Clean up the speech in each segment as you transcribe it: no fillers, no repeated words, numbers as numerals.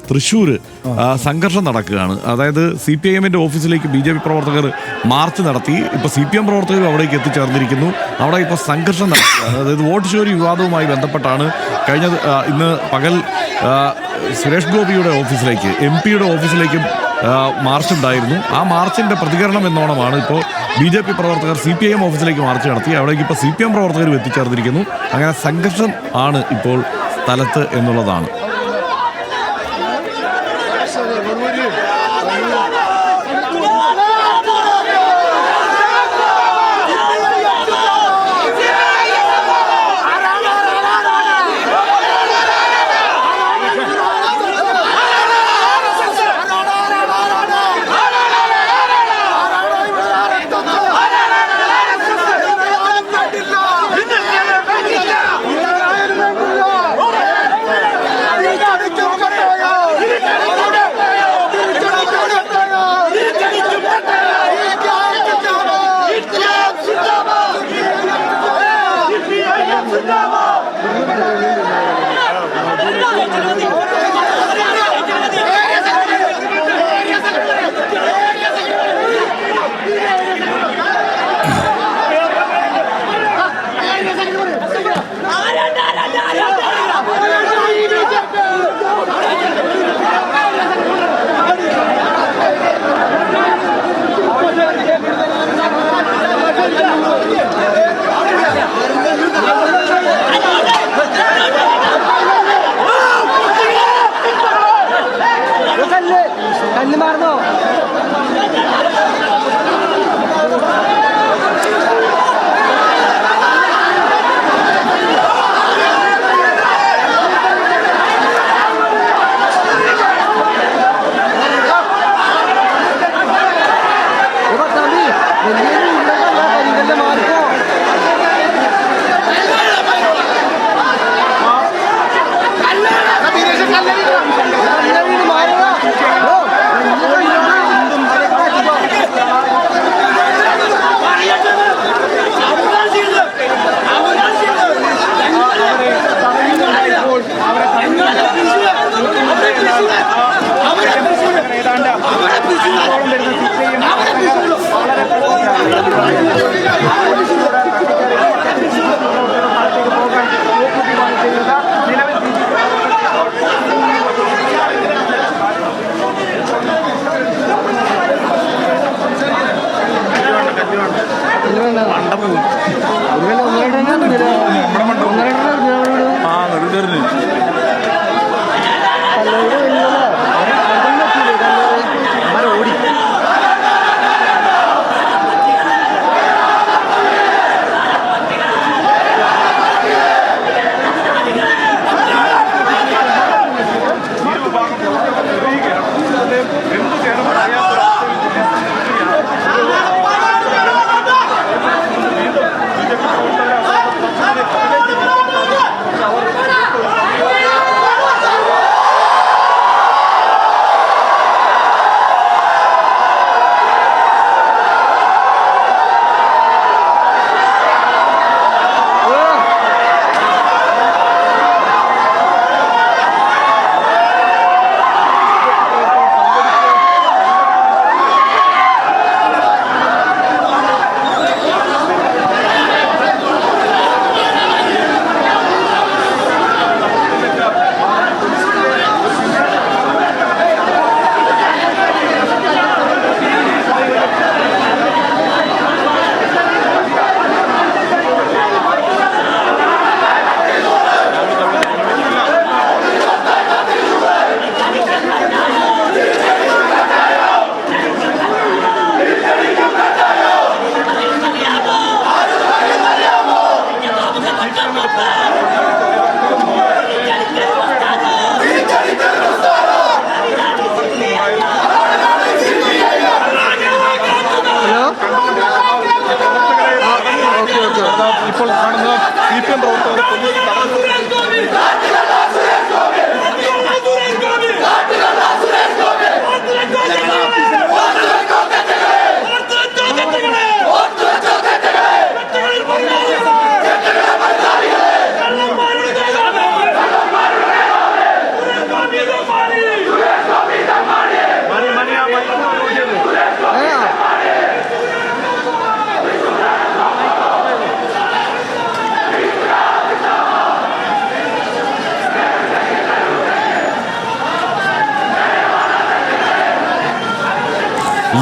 തൃശ്ശൂർ സംഘർഷം നടക്കുകയാണ്. അതായത് CPIM-ന്റെ ഓഫീസിലേക്ക് BJP പ്രവർത്തകർ മാർച്ച് നടത്തി. ഇപ്പോൾ CPM പ്രവർത്തകരും അവിടേക്ക് എത്തിച്ചേർന്നിരിക്കുന്നു. അവിടെ ഇപ്പോൾ സംഘർഷം നടക്കുകയാണ്. അതായത് വോട്ട് ചോരി വിവാദവുമായി ബന്ധപ്പെട്ടാണ് ഇന്ന് പകൽ സുരേഷ് ഗോപിയുടെ ഓഫീസിലേക്ക് MP-യുടെ ഓഫീസിലേക്കും മാർച്ചുണ്ടായിരുന്നു. ആ മാർച്ചിൻ്റെ പ്രതികരണം എന്നോണമാണ് ഇപ്പോൾ BJP പ്രവർത്തകർ CPIM ഓഫീസിലേക്ക് മാർച്ച് നടത്തി. അവിടേക്ക് ഇപ്പോൾ CPM പ്രവർത്തകരും എത്തിച്ചേർന്നിരിക്കുന്നു. അങ്ങനെ സംഘർഷം ആണ് ഇപ്പോൾ സ്ഥലത്ത് എന്നുള്ളതാണ്.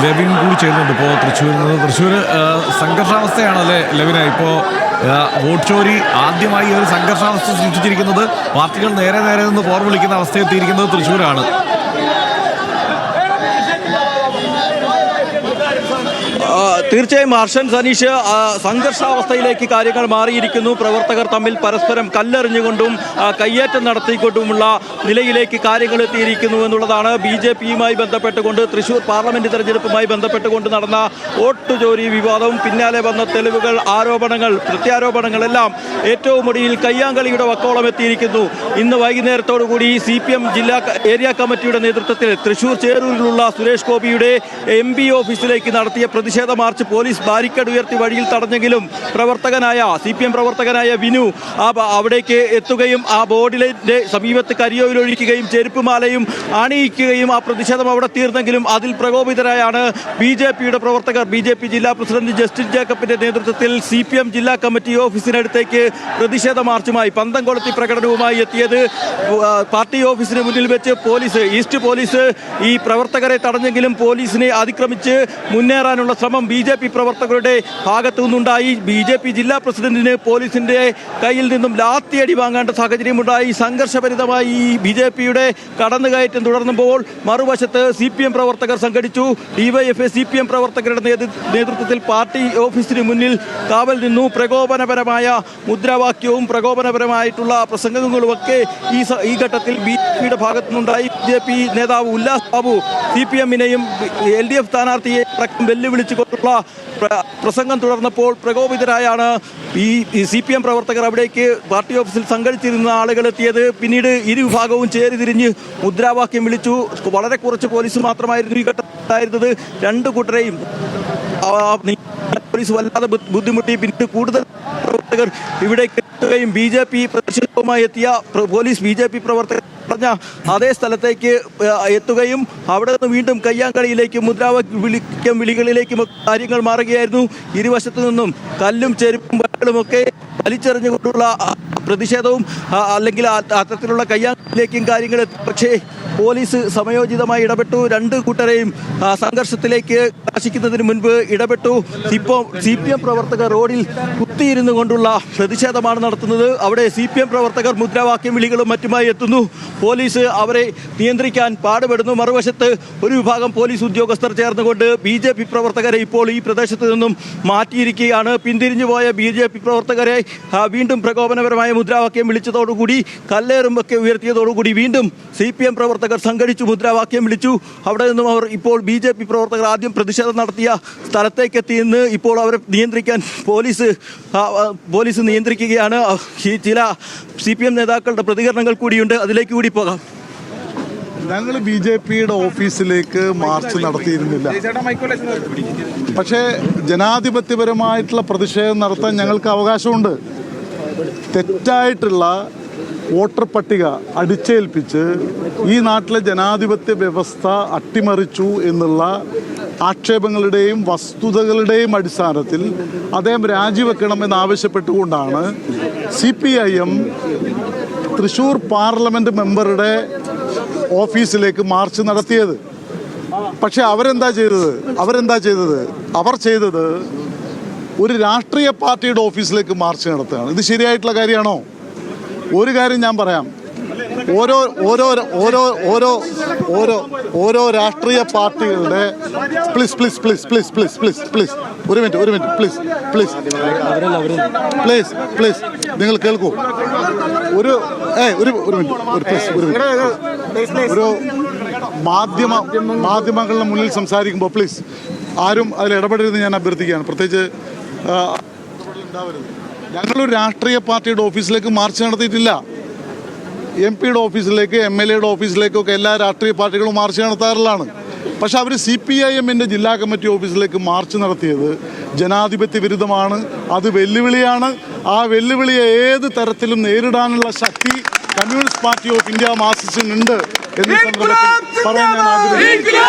ലെവിൻ കൂടി ചെയ്യുന്നുണ്ട് ഇപ്പോൾ തൃശ്ശൂരിൽ നിന്ന്. തൃശ്ശൂർ സംഘർഷാവസ്ഥയാണല്ലേ ലെവിന? ഇപ്പോൾ വോട്ട് ചോരി ആദ്യമായി ഒരു സംഘർഷാവസ്ഥ സൃഷ്ടിച്ചിരിക്കുന്നത് പാർട്ടികൾ നേരെ നേരെ നിന്ന് പോർ വിളിക്കുന്ന അവസ്ഥയെത്തിയിരിക്കുന്നത് തൃശ്ശൂരാണ്. തീർച്ചയായും ഹർഷൻ, സനീഷ്, സംഘർഷാവസ്ഥയിലേക്ക് കാര്യങ്ങൾ മാറിയിരിക്കുന്നു. പ്രവർത്തകർ തമ്മിൽ പരസ്പരം കല്ലെറിഞ്ഞുകൊണ്ടും കയ്യേറ്റം നടത്തിക്കൊണ്ടുമുള്ള നിലയിലേക്ക് കാര്യങ്ങൾ എത്തിയിരിക്കുന്നു എന്നുള്ളതാണ്. BJPയുമായി ബന്ധപ്പെട്ടുകൊണ്ട് തൃശ്ശൂർ പാർലമെന്റ് തെരഞ്ഞെടുപ്പുമായി ബന്ധപ്പെട്ടുകൊണ്ട് നടന്ന വോട്ട് ചോരി വിവാദവും പിന്നാലെ വന്ന തെളിവുകൾ, ആരോപണങ്ങൾ, പ്രത്യാരോപണങ്ങളെല്ലാം ഏറ്റവും ഒടുവിൽ കയ്യാങ്കളിയുടെ വക്കോളം എത്തിയിരിക്കുന്നു. ഇന്ന് വൈകുന്നേരത്തോടുകൂടി CPM ജില്ലാ ഏരിയ കമ്മിറ്റിയുടെ നേതൃത്വത്തിൽ തൃശ്ശൂർ ചേരൂരിലുള്ള സുരേഷ് ഗോപിയുടെ MP ഓഫീസിലേക്ക് നടത്തിയ പ്രതിഷേധ മാർച്ച് പോലീസ് ബാരിക്കേഡ് ഉയർത്തി വഴിയിൽ തടഞ്ഞെങ്കിലും CPM പ്രവർത്തകനായ വിനു അവിടേക്ക് എത്തുകയും ആ ബോർഡിലെ സമീപത്ത് കരിയോയിലൊഴിക്കുകയും ചെരുപ്പുമാലയും അണിയിക്കുകയും ആ പ്രതിഷേധം അവിടെ തീർന്നെങ്കിലും അതിൽ പ്രകോപിതരായാണ് BJPയുടെ പ്രവർത്തകർ. BJP ജില്ലാ പ്രസിഡന്റ് ജസ്റ്റിൻ ജേക്കബിന്റെ നേതൃത്വത്തിൽ CPM ജില്ലാ കമ്മിറ്റി ഓഫീസിനടുത്തേക്ക് പ്രതിഷേധ മാർച്ചുമായി പന്തം കൊളുത്തി പ്രകടനവുമായി എത്തിയത്. പാർട്ടി ഓഫീസിന് മുന്നിൽ വെച്ച് ഈസ്റ്റ് പോലീസ് ഈ പ്രവർത്തകരെ തടഞ്ഞെങ്കിലും പോലീസിനെ അതിക്രമിച്ച് മുന്നേറാനുള്ള ശ്രമം BJP പ്രവർത്തകരുടെ ഭാഗത്തു നിന്നുണ്ടായി. BJP ജില്ലാ പ്രസിഡന്റിന് പോലീസിന്റെ കയ്യിൽ നിന്നും ലാത്തിയടി വാങ്ങേണ്ട സാഹചര്യമുണ്ടായി. സംഘർഷഭരിതമായി ഈ BJPയുടെ കടന്നുകയറ്റം തുടർന്നപ്പോൾ മറുവശത്ത് CPM പ്രവർത്തകർ സംഘടിച്ചു. DYFI CPM പ്രവർത്തകരുടെ നേതൃത്വത്തിൽ പാർട്ടി ഓഫീസിന് മുന്നിൽ കാവൽ നിന്നു. പ്രകോപനപരമായ മുദ്രാവാക്യവും പ്രകോപനപരമായിട്ടുള്ള പ്രസംഗങ്ങളുമൊക്കെ ഈ ഘട്ടത്തിൽ BJPയുടെ ഭാഗത്തു നിന്നുണ്ടായി. BJP നേതാവ് ഉല്ലാസ് ബാബു CPMനെയും LDF സ്ഥാനാർത്ഥിയെ വെല്ലുവിളിച്ചുകൊണ്ടുള്ള പ്രസംഗം തുടർന്നപ്പോൾ പ്രകോപിതരായാണ് ഈ CPM പ്രവർത്തകർ അവിടേക്ക് പാർട്ടി ഓഫീസിൽ സംഘടിച്ചിരുന്ന ആളുകൾ എത്തിയത്. പിന്നീട് ഇരുവിഭാഗവും ചേരിതിരിഞ്ഞ് മുദ്രാവാക്യം വിളിച്ചു. വളരെ കുറച്ച് പോലീസ് മാത്രമായിരുന്നു ഈ ഘട്ടത്തിലുണ്ടായിരുന്നത്. രണ്ടു കൂട്ടരെയും പോലീസ് വല്ലാതെ ബുദ്ധിമുട്ടി. പിന്നീട് കൂടുതൽ പ്രവർത്തകർ ഇവിടേക്ക് എത്തുകയും BJP പ്രതിഷേധവുമായി എത്തിയ പോലീസ് BJP പ്രവർത്തകർ പറഞ്ഞ അതേ സ്ഥലത്തേക്ക് എത്തുകയും അവിടെ നിന്ന് വീണ്ടും കയ്യാങ്കളിയിലേക്കും മുദ്രാവാക്യം വിളികളിലേക്കും കാര്യങ്ങൾ മാറുകയായിരുന്നു. ഇരുവശത്തു നിന്നും കല്ലും ചെരുപ്പും വലകളുമൊക്കെ വലിച്ചെറിഞ്ഞുകൊണ്ടുള്ള പ്രതിഷേധവും അല്ലെങ്കിൽ അത്തരത്തിലുള്ള കയ്യാങ്കളിയിലേക്കും കാര്യങ്ങൾ എത്തി. പക്ഷേ പോലീസ് സമയോചിതമായി ഇടപെട്ടു. രണ്ടു കൂട്ടരെയും സംഘർഷത്തിലേക്ക് കലാശിക്കുന്നതിന് മുൻപ് ഇടപെട്ടു. CPM പ്രവർത്തകർ റോഡിൽ കുത്തിയിരുന്നു കൊണ്ടുള്ള പ്രതിഷേധമാണ് നടത്തുന്നത്. അവിടെ CPM പ്രവർത്തകർ മുദ്രാവാക്യം വിളികളും മറ്റുമായി എത്തുന്നു. പോലീസ് അവരെ നിയന്ത്രിക്കാൻ പാടുപെടുന്നു. മറുവശത്ത് ഒരു വിഭാഗം പോലീസ് ഉദ്യോഗസ്ഥർ ചേർന്നുകൊണ്ട് BJP പ്രവർത്തകരെ ഇപ്പോൾ ഈ പ്രദേശത്ത് നിന്നും മാറ്റിയിരിക്കുകയാണ്. പിന്തിരിഞ്ഞു പോയ BJP പ്രവർത്തകരെ വീണ്ടും പ്രകോപനപരമായ മുദ്രാവാക്യം വിളിച്ചതോടുകൂടി കല്ലേറുമൊക്കെ ഉയർത്തിയതോടുകൂടി വീണ്ടും CPM പ്രവർത്തകർ സംഘടിച്ചു മുദ്രാവാക്യം വിളിച്ചു. അവിടെ നിന്നും അവർ ഇപ്പോൾ BJP പ്രവർത്തകർ ആദ്യം പ്രതിഷേധം നടത്തിയ സ്ഥലത്തേക്ക് എത്തിയെന്ന് ഇപ്പോൾ അവരെ നിയന്ത്രിക്കാൻ പോലീസ് നിയന്ത്രിക്കുകയാണ്. ചില CPM നേതാക്കളുടെ പ്രതികരണങ്ങൾ കൂടിയുണ്ട്, അതിലേക്ക് കൂടി പോകാം. ഞങ്ങൾ BJPയുടെ ഓഫീസിലേക്ക് മാർച്ച് നടത്തിയിരുന്നില്ല. പക്ഷേ ജനാധിപത്യപരമായിട്ടുള്ള പ്രതിഷേധം നടത്താൻ ഞങ്ങൾക്ക് അവകാശമുണ്ട്. തെറ്റായിട്ടുള്ള വോട്ടർ പട്ടിക അടിച്ചേൽപ്പിച്ച് ഈ നാട്ടിലെ ജനാധിപത്യ വ്യവസ്ഥ അട്ടിമറിച്ചു എന്നുള്ള ആക്ഷേപങ്ങളുടെയും വസ്തുതകളുടെയും അടിസ്ഥാനത്തിൽ അദ്ദേഹം രാജിവെക്കണമെന്നാവശ്യപ്പെട്ടുകൊണ്ടാണ് CPIM തൃശ്ശൂർ പാർലമെൻറ്റ് മെമ്പറുടെ ഓഫീസിലേക്ക് മാർച്ച് നടത്തിയത്. പക്ഷെ അവരെന്താ ചെയ്തത്? അവർ ചെയ്തത് ഒരു രാഷ്ട്രീയ പാർട്ടിയുടെ ഓഫീസിലേക്ക് മാർച്ച് നടത്തുകയാണ്. ഇത് ശരിയായിട്ടുള്ള കാര്യമാണോ? ഒരു കാര്യം ഞാൻ പറയാം. ഓരോ രാഷ്ട്രീയ പാർട്ടികളുടെ പ്ലീസ് ഒരു മിനിറ്റ് പ്ലീസ് നിങ്ങൾ കേൾക്കൂ. ഒരു മാധ്യമങ്ങളുടെ മുന്നിൽ സംസാരിക്കുമ്പോൾ പ്ലീസ് ആരും അതിൽ ഇടപെടരുതെന്ന് ഞാൻ അഭ്യർത്ഥിക്കുകയാണ്. പ്രത്യേകിച്ച് ഉണ്ടാവരുത്. ഞങ്ങളൊരു രാഷ്ട്രീയ പാർട്ടിയുടെ ഓഫീസിലേക്ക് മാർച്ച് നടത്തിയിട്ടില്ല. MP-യുടെ ഓഫീസിലേക്ക്, MLA-യുടെ ഓഫീസിലേക്കൊക്കെ എല്ലാ രാഷ്ട്രീയ പാർട്ടികളും മാർച്ച് നടത്താറുള്ളതാണ്. പക്ഷെ അവർ CPIM-ന്റെ ജില്ലാ കമ്മിറ്റി ഓഫീസിലേക്ക് മാർച്ച് നടത്തിയത് ജനാധിപത്യ വിരുദ്ധമാണ്. അത് വെല്ലുവിളിയാണ്. ആ വെല്ലുവിളിയെ ഏത് തരത്തിലും നേരിടാനുള്ള ശക്തി കമ്മ്യൂണിസ്റ്റ് പാർട്ടി ഓഫ് ഇന്ത്യ മാർക്സിസ്റ്റിനുണ്ട് എന്ന് സന്ദർഭത്തിൽ പറയാൻ ഞാൻ ആഗ്രഹിക്കുന്നു.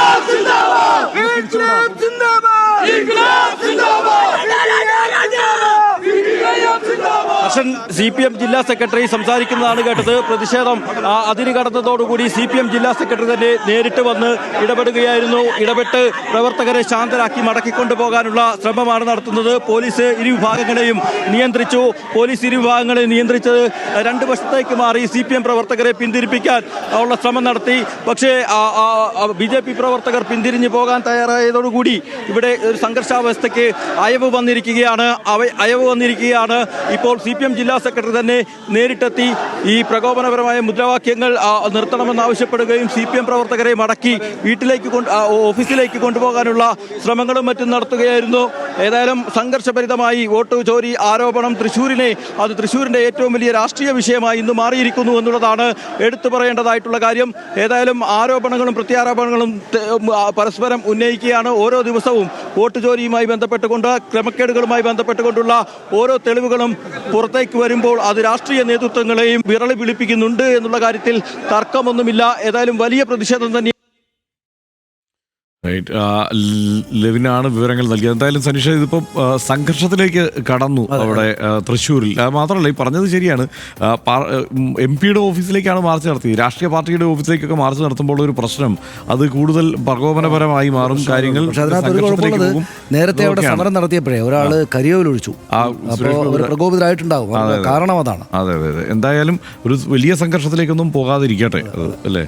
ഹർഷൻ CPM ജില്ലാ സെക്രട്ടറി സംസാരിക്കുന്നതാണ് കേട്ടത്. പ്രതിഷേധം അതിന് കടന്നതോടുകൂടി CPM ജില്ലാ സെക്രട്ടറി തന്നെ നേരിട്ട് വന്ന് ഇടപെടുകയായിരുന്നു. ഇടപെട്ട് പ്രവർത്തകരെ ശാന്തരാക്കി മടക്കിക്കൊണ്ടുപോകാനുള്ള ശ്രമമാണ് നടത്തുന്നത്. പോലീസ് ഇരുവിഭാഗങ്ങളെയും നിയന്ത്രിച്ചു. പോലീസ് ഇരുവിഭാഗങ്ങളെ നിയന്ത്രിച്ചത് രണ്ട് വശത്തേക്ക് മാറി CPM പ്രവർത്തകരെ പിന്തിരിപ്പിക്കാൻ ഉള്ള ശ്രമം നടത്തി. പക്ഷേ BJP പ്രവർത്തകർ പിന്തിരിഞ്ഞു പോകാൻ തയ്യാറായതോടുകൂടി ഇവിടെ ഒരു സംഘർഷാവസ്ഥയ്ക്ക് അയവ് വന്നിരിക്കുകയാണ്. ഇപ്പോൾ CPM ജില്ലാ സെക്രട്ടറി തന്നെ നേരിട്ടെത്തി ഈ പ്രകോപനപരമായ മുദ്രാവാക്യങ്ങൾ നിർത്തണമെന്നാവശ്യപ്പെടുകയും CPM പ്രവർത്തകരെ മടക്കി ഓഫീസിലേക്ക് കൊണ്ടുപോകാനുള്ള ശ്രമങ്ങളും മറ്റും നടത്തുകയായിരുന്നു. ഏതായാലും സംഘർഷഭരിതമായി വോട്ട് ചോരി ആരോപണം തൃശ്ശൂരിന്റെ ഏറ്റവും വലിയ രാഷ്ട്രീയ വിഷയമായി ഇന്ന് മാറിയിരിക്കുന്നു എന്നുള്ളതാണ് എടുത്തു പറയേണ്ടതായിട്ടുള്ള കാര്യം. ഏതായാലും ആരോപണങ്ങളും പ്രത്യാരോപണങ്ങളും പരസ്പരം ഉന്നയിക്കുകയാണ്. ഓരോ ദിവസവും വോട്ട് ചോരിയുമായി ബന്ധപ്പെട്ടുകൊണ്ട് ക്രമക്കേടുകളുമായി ബന്ധപ്പെട്ടുകൊണ്ടുള്ള ഓരോ തെളിവുകളും പുറത്തേക്ക് വരുമ്പോൾ അത് രാഷ്ട്രീയ നേതൃത്വങ്ങളെയും വിറളി വിളിപ്പിക്കുന്നുണ്ട് എന്നുള്ള കാര്യത്തിൽ തർക്കമൊന്നുമില്ല. ഏതായാലും വലിയ പ്രതിഷേധം തന്നെ ലെവിനാണ് വിവരങ്ങൾ നൽകിയത്. എന്തായാലും സനീഷ, ഇതിപ്പം സംഘർഷത്തിലേക്ക് കടന്നു അവിടെ തൃശ്ശൂരിൽ. മാത്രമല്ല, ഈ പറഞ്ഞത് ശരിയാണ്. MP യുടെ ഓഫീസിലേക്കാണ് മാർച്ച് നടത്തിയത്. രാഷ്ട്രീയ പാർട്ടിയുടെ ഓഫീസിലേക്കൊക്കെ മാർച്ച് നടത്തുമ്പോൾ ഒരു പ്രശ്നം അത് കൂടുതൽ പ്രകോപനപരമായി മാറും. കാര്യങ്ങൾ നേരത്തെ അവിടെ സമരം നടത്തിയപ്പോഴേ ഒരാള് കരിയോലൊഴിച്ചു. അപ്പോൾ പ്രകോപിതരായിട്ടുണ്ടാകും. കാരണം അതാണ്. അതെ. എന്തായാലും ഒരു വലിയ സംഘർഷത്തിലേക്കൊന്നും പോകാതിരിക്കട്ടെ, അല്ലേ?